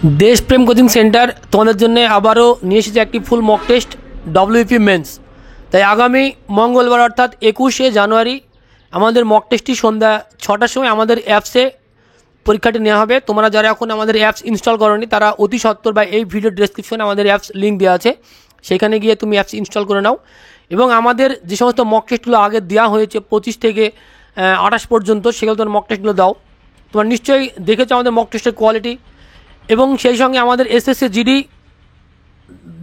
দেশপ্রেম coaching centre তোমাদের জন্য আবারও নিয়ে এসেছে একটি full mock test WP mains. তাই আগামী মঙ্গলবার অর্থাৎ 21শে জানুয়ারি আমাদের মক টেস্টটি সন্ধ্যা 6টার সময় আমাদের অ্যাপসে পরীক্ষাটি নেওয়া হবে। তোমরা যারা এখন আমাদের অ্যাপস ইনস্টল করোনি তারা অতি সত্বর বা এই ভিডিও ডেসক্রিপশনে আমাদের অ্যাপস লিঙ্ক দেওয়া আছে, সেখানে গিয়ে তুমি অ্যাপস ইনস্টল করে নাও। এবং আমাদের যে সমস্ত মক টেস্টগুলো আগে দেওয়া হয়েছে 25 থেকে 28 পর্যন্ত, সেগুলো তোমার মক টেস্টগুলো দাও। তোমরা নিশ্চয়ই দেখেছো আমাদের মক টেস্টের কোয়ালিটি। এবং সেই সঙ্গে আমাদের এসএসসি জিডি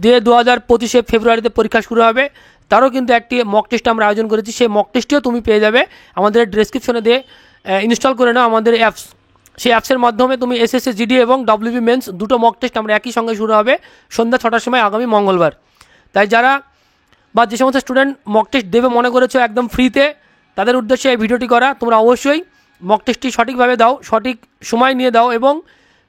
দিয়ে 2025 ফেব্রুয়ারিতে পরীক্ষা শুরু হবে, তারও কিন্তু একটি মক টেস্ট আমরা আয়োজন করেছি। সেই মক টেস্টটিও তুমি পেয়ে যাবে আমাদের ডেসক্রিপশনে দিয়ে ইনস্টল করে নাও আমাদের অ্যাপস। সেই অ্যাপসের মাধ্যমে তুমি এসএসসি জিডি এবং ডব্লিউবি মেন্স দুটো মক টেস্ট আমরা একই সঙ্গে শুরু হবে সন্ধ্যা 6টার সময় আগামী মঙ্গলবার। তাই যারা বা যে সমস্ত স্টুডেন্ট মক টেস্ট দেবে মনে করেছো একদম ফ্রিতে, তাদের উদ্দেশ্যে এই ভিডিওটি করা। তোমরা অবশ্যই মক টেস্টটি সঠিকভাবে দাও, সঠিক সময় নিয়ে দাও এবং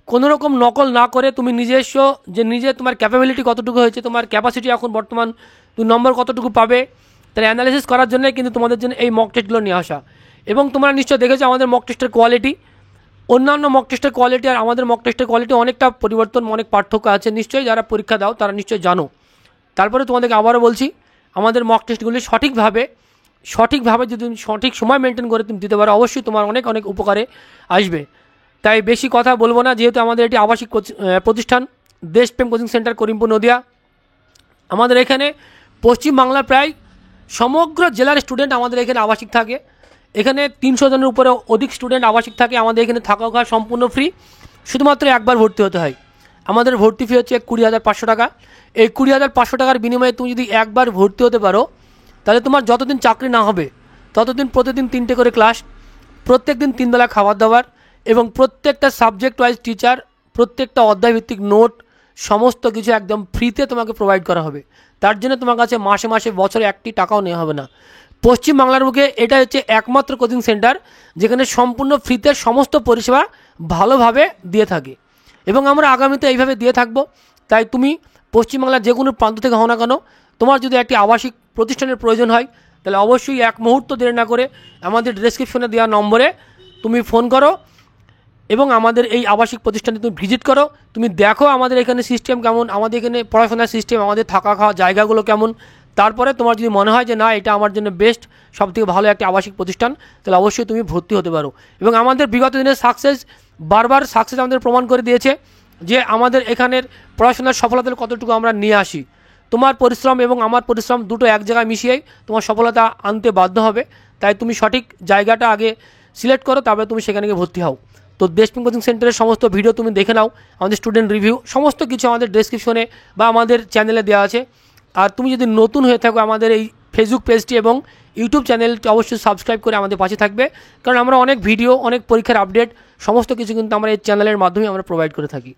কোনো রকম নকল না করে তুমি নিজস্ব যে নিজে তোমার ক্যাপাবিলিটি কতটুকু হয়েছে, তোমার ক্যাপাসিটি এখন বর্তমান তুমি নম্বর কতটুকু পাবে, তার অ্যানালিসিস করার জন্যই কিন্তু তোমাদের জন্য এই মক টেস্টগুলো নিয়ে আসা। এবং তোমরা নিশ্চয় দেখেছো আমাদের মক টেস্টের কোয়ালিটি, অন্যান্য মক টেস্টের কোয়ালিটি আর আমাদের মক টেস্টের কোয়ালিটি অনেকটা পরিবর্তন, অনেক পার্থক্য আছে। নিশ্চয়ই যারা পরীক্ষা দাও তারা নিশ্চয়ই জানো। তারপরে তোমাদেরকে আবারও বলছি, আমাদের মক টেস্টগুলি সঠিকভাবে যদি তুমি সঠিক সময় মেনটেন করে তুমি দিতে পারো, অবশ্যই তোমার অনেক অনেক উপকারে আসবে। তাই বেশি কথা বলবো না, যেহেতু আমাদের এটি আবাসিক প্রতিষ্ঠান দেশপ্রেম কোচিং সেন্টার করিমপুর নদিয়া। আমাদের এখানে পশ্চিমবাংলার প্রায় সমগ্র জেলার স্টুডেন্ট আমাদের এখানে আবাসিক থাকে। এখানে 300 জনের উপরে অধিক স্টুডেন্ট আবাসিক থাকে। আমাদের এখানে থাকা খাওয়া সম্পূর্ণ ফ্রি, শুধুমাত্র একবার ভর্তি হতে হয়। আমাদের ভর্তি ফি হচ্ছে 20,500 টাকা। এই 20,500 টাকার বিনিময়ে তুমি যদি একবার ভর্তি হতে পারো, তাহলে তোমার যতদিন চাকরি না হবে ততদিন প্রতিদিন 3টে করে ক্লাস, প্রত্যেক দিন 3 বেলা খাবার দাবার এবং প্রত্যেকটা সাবজেক্ট ওয়াইজ টিচার, প্রত্যেকটা অধ্যায়ভিত্তিক নোট, সমস্ত কিছু একদম ফ্রিতে তোমাকে প্রোভাইড করা হবে। তার জন্য তোমার কাছে মাসে মাসে বছরে 1টি টাকাও নেওয়া হবে না। পশ্চিমবাংলার বুকে এটা হচ্ছে একমাত্র কোচিং সেন্টার যেখানে সম্পূর্ণ ফ্রিতে সমস্ত পরিষেবা ভালোভাবে দিয়ে থাকে এবং আমরা আগামীতে এইভাবে দিয়ে থাকবো। তাই তুমি পশ্চিমবাংলার যে কোনো প্রান্ত থেকে হও না কেন, তোমার যদি একটি আবাসিক প্রতিষ্ঠানের প্রয়োজন হয় তাহলে অবশ্যই এক মুহূর্ত দেরি না করে আমাদের ডেসক্রিপশনে দেওয়া নম্বরে তুমি ফোন করো এবং আমাদের এই আবাসিক প্রতিষ্ঠানে তুমি ভিজিট করো। তুমি দেখো আমাদের এখানে সিস্টেম কেমন, আমাদের এখানে পড়াশোনার সিস্টেম, আমাদের থাকা খাওয়া জায়গাগুলো কেমন। তারপরে তোমার যদি মনে হয় যে না এটা আমার জন্য বেস্ট, সবথেকে ভালো একটা আবাসিক প্রতিষ্ঠান, তাহলে অবশ্যই তুমি ভর্তি হতে পারো। এবং আমাদের বিগত দিনের বারবার সাকসেস আমাদের প্রমাণ করে দিয়েছে যে আমাদের এখানের পড়াশোনার সফলতা কতটুকু আমরা নিয়ে আসি। তোমার পরিশ্রম এবং আমার পরিশ্রম দুটো এক জায়গায় মিশিয়েই তোমার সফলতা আনতে বাধ্য হবে। তাই তুমি সঠিক জায়গাটা আগে সিলেক্ট করো, তারপরে তুমি সেখানে গিয়ে ভর্তি হও। তো দেশপ্রেম কোচিং সেন্টারের সমস্ত ভিডিও তুমি দেখে নাও, আমাদের স্টুডেন্ট রিভিউ সমস্ত কিছু আমাদের ডেসক্রিপশনে বা আমাদের চ্যানেলে দেওয়া আছে। আর তুমি যদি নতুন হয়ে থাকো আমাদের এই ফেসবুক পেজটি এবং ইউটিউব চ্যানেলটি অবশ্যই সাবস্ক্রাইব করে আমাদের পাশে থাকবে, কারণ আমরা অনেক ভিডিও, অনেক পরীক্ষার আপডেট সমস্ত কিছু কিন্তু আমরা এই চ্যানেলের মাধ্যমে আমরা প্রোভাইড করে থাকি।